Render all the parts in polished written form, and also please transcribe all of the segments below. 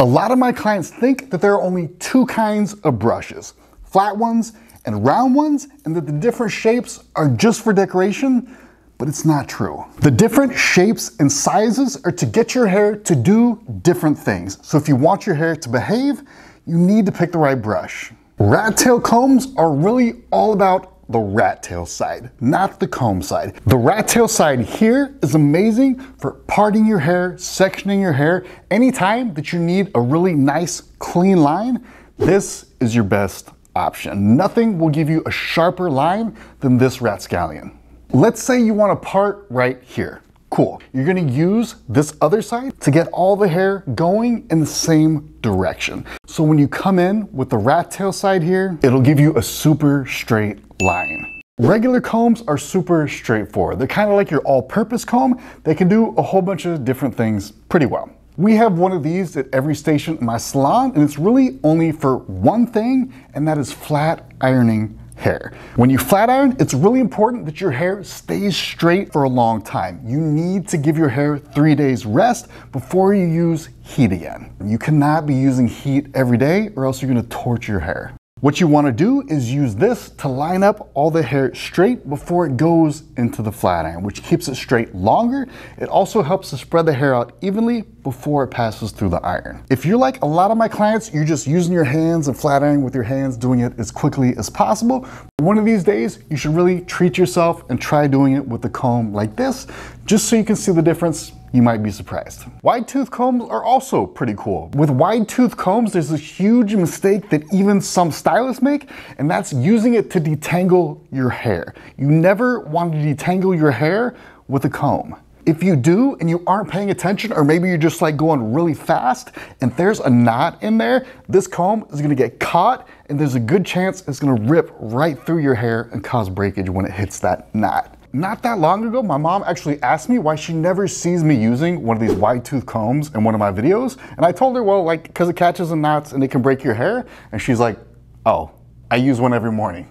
A lot of my clients think that there are only two kinds of brushes, flat ones and round ones, and that the different shapes are just for decoration, but it's not true. The different shapes and sizes are to get your hair to do different things. So if you want your hair to behave, you need to pick the right brush. Rat tail combs are really all about the rat tail side, not the comb side. The rat tail side here is amazing for parting your hair, sectioning your hair. Anytime that you need a really nice, clean line, this is your best option. Nothing will give you a sharper line than this Ratscallion. Let's say you want to part right here. Cool. You're going to use this other side to get all the hair going in the same direction. So when you come in with the rat tail side here, it'll give you a super straight line. Regular combs are super straightforward. They're kind of like your all-purpose comb. They can do a whole bunch of different things pretty well. We have one of these at every station in my salon, and it's really only for one thing, and that is flat ironing hair. When you flat iron, it's really important that your hair stays straight for a long time. You need to give your hair 3 days rest before you use heat again. You cannot be using heat every day or else you're going to torch your hair. What you want to do is use this to line up all the hair straight before it goes into the flat iron, which keeps it straight longer. It also helps to spread the hair out evenly before it passes through the iron. If you're like a lot of my clients, you're just using your hands and flat ironing with your hands, doing it as quickly as possible. One of these days, you should really treat yourself and try doing it with a comb like this, just so you can see the difference. You might be surprised. Wide tooth combs are also pretty cool. With wide tooth combs, there's a huge mistake that even some stylists make, and that's using it to detangle your hair. You never want to detangle your hair with a comb. If you do and you aren't paying attention, or maybe you're just like going really fast and there's a knot in there, this comb is gonna get caught and there's a good chance it's gonna rip right through your hair and cause breakage when it hits that knot. Not that long ago, my mom actually asked me why she never sees me using one of these wide tooth combs in one of my videos. And I told her, well, like, because it catches in knots and it can break your hair. And she's like, oh, I use one every morning.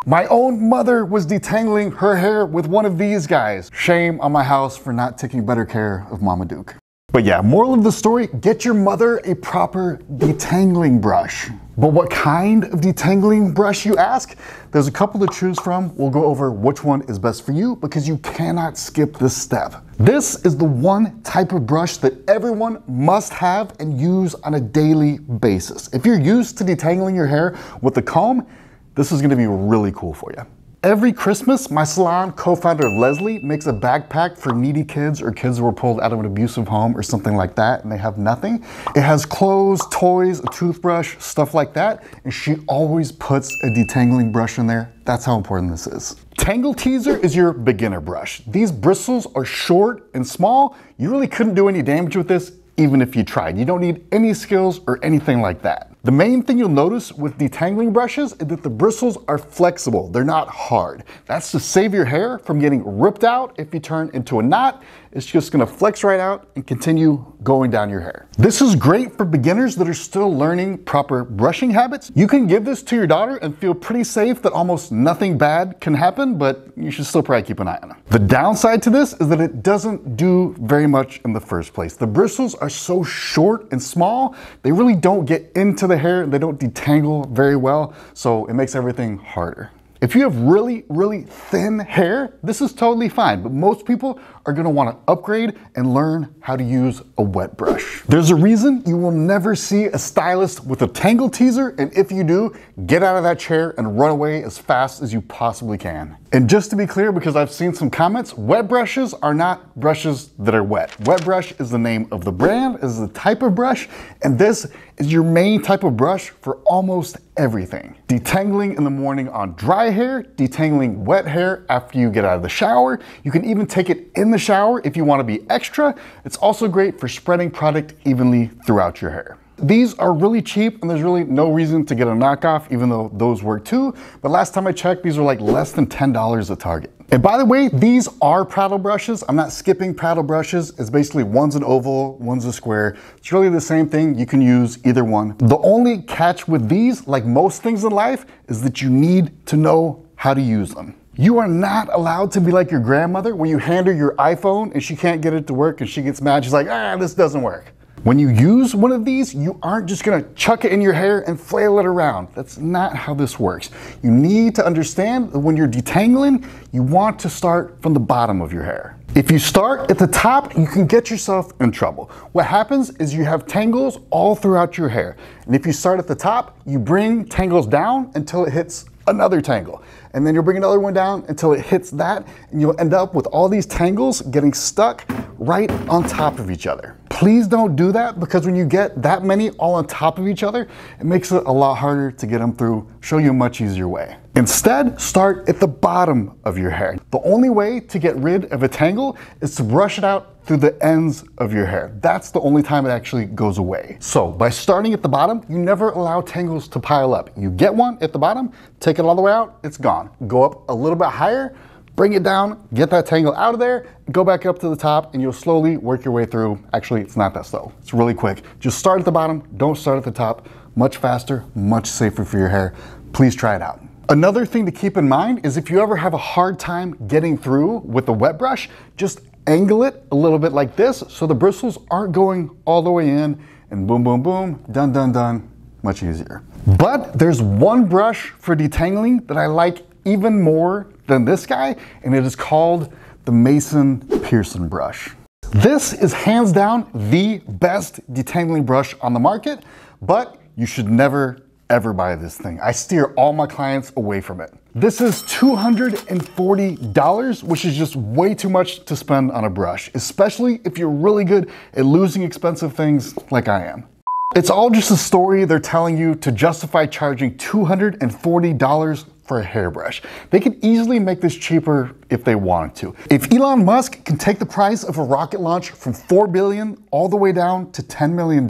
My own mother was detangling her hair with one of these guys. Shame on my house for not taking better care of Mama Duke. But yeah, moral of the story, get your mother a proper detangling brush. But what kind of detangling brush, you ask? There's a couple to choose from. We'll go over which one is best for you because you cannot skip this step. This is the one type of brush that everyone must have and use on a daily basis. If you're used to detangling your hair with a comb, this is gonna be really cool for you. Every Christmas, my salon co-founder Leslie makes a backpack for needy kids or kids who were pulled out of an abusive home or something like that and they have nothing. It has clothes, toys, a toothbrush, stuff like that, and she always puts a detangling brush in there. That's how important this is. Tangle Teezer is your beginner brush. These bristles are short and small. You really couldn't do any damage with this even if you tried. You don't need any skills or anything like that. The main thing you'll notice with detangling brushes is that the bristles are flexible. They're not hard. That's to save your hair from getting ripped out if you turn into a knot. It's just gonna flex right out and continue going down your hair. This is great for beginners that are still learning proper brushing habits. You can give this to your daughter and feel pretty safe that almost nothing bad can happen, but you should still probably keep an eye on it. The downside to this is that it doesn't do very much in the first place. The bristles are so short and small, they really don't get into the hair, they don't detangle very well, so it makes everything harder. If you have really, really thin hair, this is totally fine, but most people are gonna wanna upgrade and learn how to use a wet brush. There's a reason you will never see a stylist with a Tangle Teezer, and if you do, get out of that chair and run away as fast as you possibly can. And just to be clear, because I've seen some comments, wet brushes are not brushes that are wet. Wet brush is the name of the brand, is the type of brush, and this is your main type of brush for almost everything. Detangling in the morning on dry hair, detangling wet hair after you get out of the shower. You can even take it in the shower if you want to be extra. It's also great for spreading product evenly throughout your hair. These are really cheap and there's really no reason to get a knockoff, even though those work too. But last time I checked, these are like less than $10 at Target. And by the way, these are paddle brushes. I'm not skipping paddle brushes. It's basically one's an oval, one's a square. It's really the same thing. You can use either one. The only catch with these, like most things in life, is that you need to know how to use them. You are not allowed to be like your grandmother when you hand her your iPhone and she can't get it to work and she gets mad. She's like, this doesn't work. When you use one of these, you aren't just gonna chuck it in your hair and flail it around. That's not how this works. You need to understand that when you're detangling, you want to start from the bottom of your hair. If you start at the top, you can get yourself in trouble. What happens is you have tangles all throughout your hair. And if you start at the top, you bring tangles down until it hits another tangle. And then you'll bring another one down until it hits that, and you'll end up with all these tangles getting stuck right on top of each other. Please don't do that, because when you get that many all on top of each other, it makes it a lot harder to get them through. Show you a much easier way. Instead, start at the bottom of your hair. The only way to get rid of a tangle is to brush it out through the ends of your hair. That's the only time it actually goes away. So by starting at the bottom, you never allow tangles to pile up. You get one at the bottom, take it all the way out, it's gone. Go up a little bit higher, bring it down, get that tangle out of there, go back up to the top, and you'll slowly work your way through. Actually, it's not that slow. It's really quick. Just start at the bottom, don't start at the top. Much faster, much safer for your hair. Please try it out. Another thing to keep in mind is if you ever have a hard time getting through with the wet brush, just angle it a little bit like this so the bristles aren't going all the way in, and boom, boom, boom, done, done, done. Much easier. But there's one brush for detangling that I like even more than this guy, and it is called the Mason Pearson brush. This is hands down the best detangling brush on the market, but you should never ever buy this thing. I steer all my clients away from it. This is $240, which is just way too much to spend on a brush, especially if you're really good at losing expensive things like I am. It's all just a story they're telling you to justify charging $240 for a hairbrush. They could easily make this cheaper if they wanted to. If Elon Musk can take the price of a rocket launch from $4 billion all the way down to $10 million,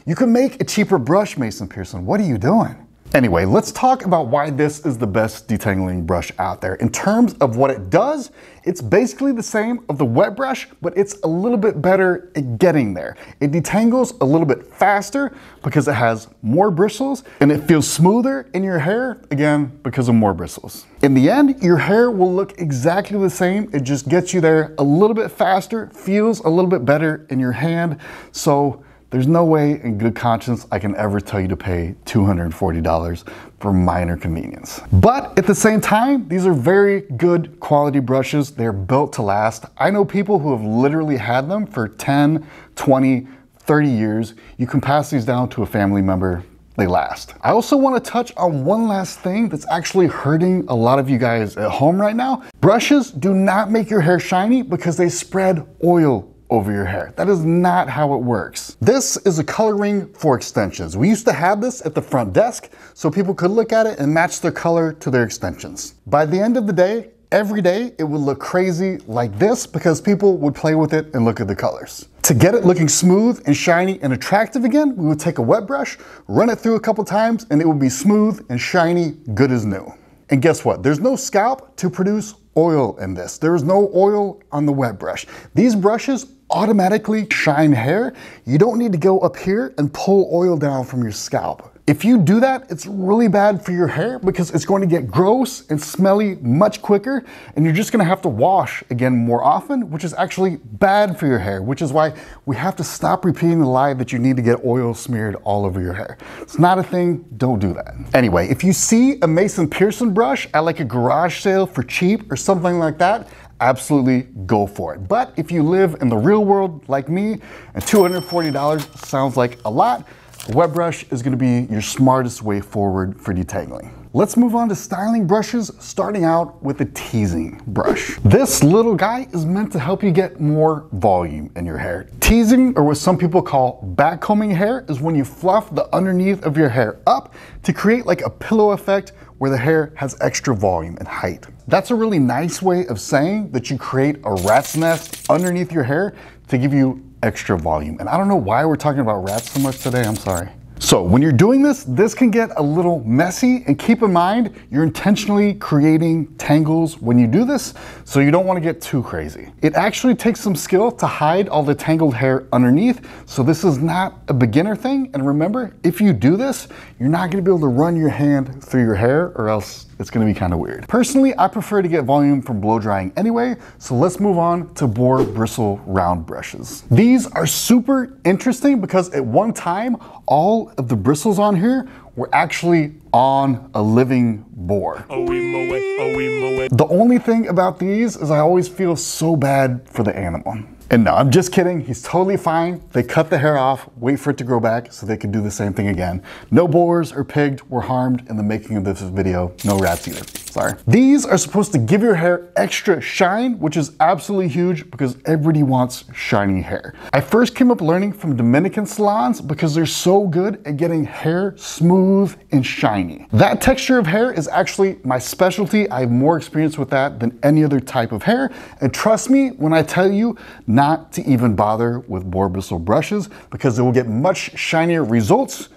you can make a cheaper brush, Mason Pearson. What are you doing? Anyway, let's talk about why this is the best detangling brush out there. In terms of what it does, it's basically the same of the wet brush, but it's a little bit better at getting there. It detangles a little bit faster because it has more bristles, and it feels smoother in your hair, again, because of more bristles. In the end, your hair will look exactly the same. It just gets you there a little bit faster, feels a little bit better in your hand. So there's no way in good conscience I can ever tell you to pay $240 for minor convenience. But at the same time, these are very good quality brushes. They're built to last. I know people who have literally had them for 10, 20, 30 years. You can pass these down to a family member. They last. I also want to touch on one last thing that's actually hurting a lot of you guys at home right now. Brushes do not make your hair shiny because they spread oil over your hair. That is not how it works. This is a color ring for extensions. We used to have this at the front desk so people could look at it and match their color to their extensions. By the end of the day, every day it would look crazy like this because people would play with it and look at the colors. To get it looking smooth and shiny and attractive again, we would take a wet brush, run it through a couple times, and it would be smooth and shiny, good as new. And guess what? There's no scalp to produce oil in this. There is no oil on the wet brush. These brushes automatically shine hair. You don't need to go up here and pull oil down from your scalp. If you do that, it's really bad for your hair because it's going to get gross and smelly much quicker, and you're just going to have to wash again more often, which is actually bad for your hair, which is why we have to stop repeating the lie that you need to get oil smeared all over your hair. It's not a thing. Don't do that. Anyway, if you see a Mason Pearson brush at like a garage sale for cheap or something like that, absolutely go for it. But if you live in the real world like me and $240 sounds like a lot, a wet brush is going to be your smartest way forward for detangling. Let's move on to styling brushes, starting out with the teasing brush. This little guy is meant to help you get more volume in your hair. Teasing, or what some people call backcombing hair, is when you fluff the underneath of your hair up to create like a pillow effect where the hair has extra volume and height. That's a really nice way of saying that you create a rat's nest underneath your hair to give you extra volume. And I don't know why we're talking about rats so much today, I'm sorry. So when you're doing this, this can get a little messy, and keep in mind, you're intentionally creating tangles when you do this, so you don't want to get too crazy. It actually takes some skill to hide all the tangled hair underneath, so this is not a beginner thing. And remember, if you do this, you're not going to be able to run your hand through your hair, or else it's gonna be kind of weird. Personally, I prefer to get volume from blow drying anyway, so let's move on to boar bristle round brushes. These are super interesting because at one time, all of the bristles on here were actually on a living boar. The only thing about these is I always feel so bad for the animal. And no, I'm just kidding, he's totally fine. They cut the hair off, wait for it to grow back so they can do the same thing again. No boars or pigs were harmed in the making of this video. No rats either, sorry. These are supposed to give your hair extra shine, which is absolutely huge because everybody wants shiny hair. I first came up learning from Dominican salons because they're so good at getting hair smooth and shiny. That texture of hair is actually my specialty. I have more experience with that than any other type of hair. And trust me when I tell you, not to even bother with boar bristle brushes because it will get much shinier results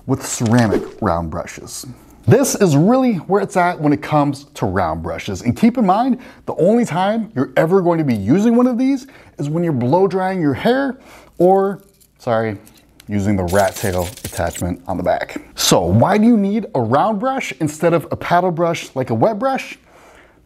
with ceramic round brushes. This is really where it's at when it comes to round brushes. And keep in mind, the only time you're ever going to be using one of these is when you're blow drying your hair or, sorry, using the rat tail attachment on the back. So why do you need a round brush instead of a paddle brush like a wet brush?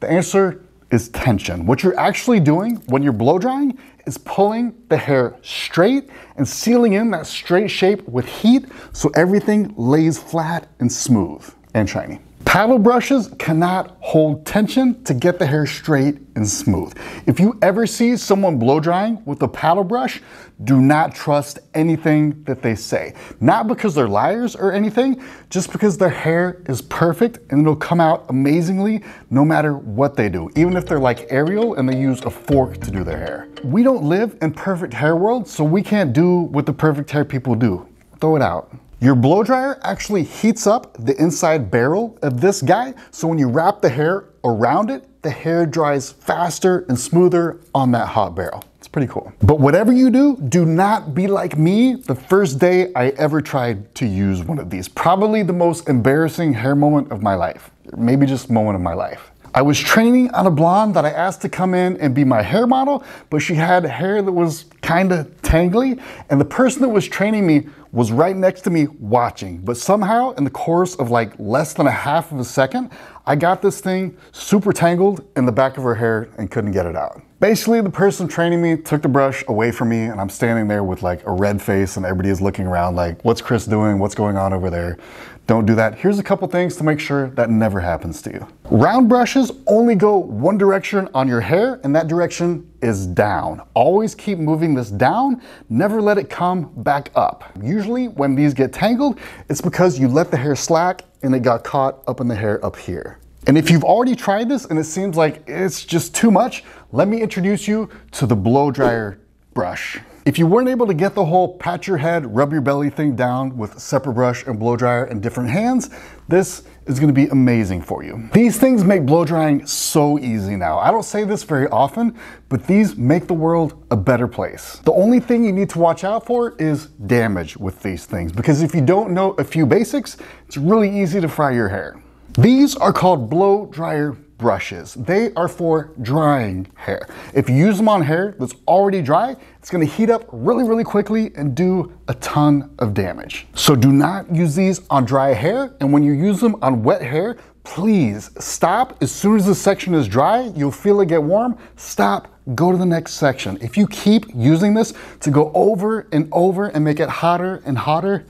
The answer is tension. What you're actually doing when you're blow drying is pulling the hair straight and sealing in that straight shape with heat so everything lays flat and smooth and shiny. Paddle brushes cannot hold tension to get the hair straight and smooth. If you ever see someone blow drying with a paddle brush, do not trust anything that they say. Not because they're liars or anything, just because their hair is perfect and it'll come out amazingly no matter what they do, even if they're like Ariel and they use a fork to do their hair. We don't live in perfect hair world, so we can't do what the perfect hair people do. Throw it out. Your blow dryer actually heats up the inside barrel of this guy, so when you wrap the hair around it, the hair dries faster and smoother on that hot barrel. It's pretty cool. But whatever you do, do not be like me the first day I ever tried to use one of these. Probably the most embarrassing hair moment of my life. Maybe just moment of my life. I was training on a blonde that I asked to come in and be my hair model, but she had hair that was kind of tangly, and the person that was training me was right next to me watching. But somehow, in the course of like less than a half of a second, I got this thing super tangled in the back of her hair and couldn't get it out. Basically, the person training me took the brush away from me, and I'm standing there with like a red face, and everybody is looking around like, what's Chris doing? What's going on over there? Don't do that. Here's a couple things to make sure that never happens to you. Round brushes only go one direction on your hair, and that direction is down. Always keep moving this down. Never let it come back up. Usually when these get tangled, it's because you let the hair slack and it got caught up in the hair up here. And if you've already tried this and it seems like it's just too much, let me introduce you to the blow dryer brush. If you weren't able to get the whole pat your head, rub your belly thing down with a separate brush and blow dryer in different hands, this is gonna be amazing for you. These things make blow drying so easy now. I don't say this very often, but these make the world a better place. The only thing you need to watch out for is damage with these things, because if you don't know a few basics, it's really easy to fry your hair. These are called blow dryer brushes. They are for drying hair. If you use them on hair that's already dry, it's gonna heat up really, really quickly and do a ton of damage. So do not use these on dry hair, and when you use them on wet hair, please stop. As soon as this section is dry, you'll feel it get warm, stop, go to the next section. If you keep using this to go over and make it hotter and hotter,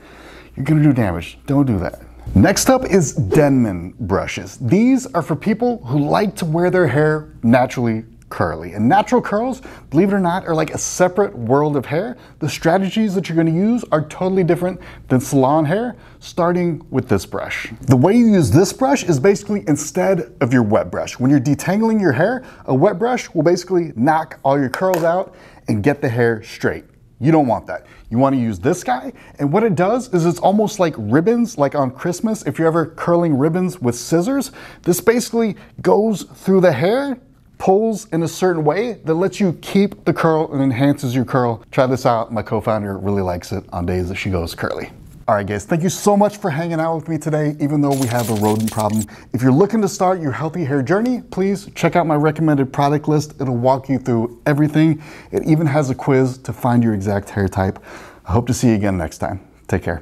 you're gonna do damage. Don't do that. Next up is Denman brushes. These are for people who like to wear their hair naturally curly. And natural curls, believe it or not, are like a separate world of hair. The strategies that you're gonna use are totally different than salon hair, starting with this brush. The way you use this brush is basically instead of your wet brush. When you're detangling your hair, a wet brush will basically knock all your curls out and get the hair straight. You don't want that. You want to use this guy, and what it does is it's almost like ribbons, like on Christmas, if you're ever curling ribbons with scissors. This basically goes through the hair, pulls in a certain way that lets you keep the curl and enhances your curl. Try this out. My co-founder really likes it on days that she goes curly. All right, guys, thank you so much for hanging out with me today, even though we have a rodent problem. If you're looking to start your healthy hair journey, please check out my recommended product list. It'll walk you through everything. It even has a quiz to find your exact hair type. I hope to see you again next time. Take care.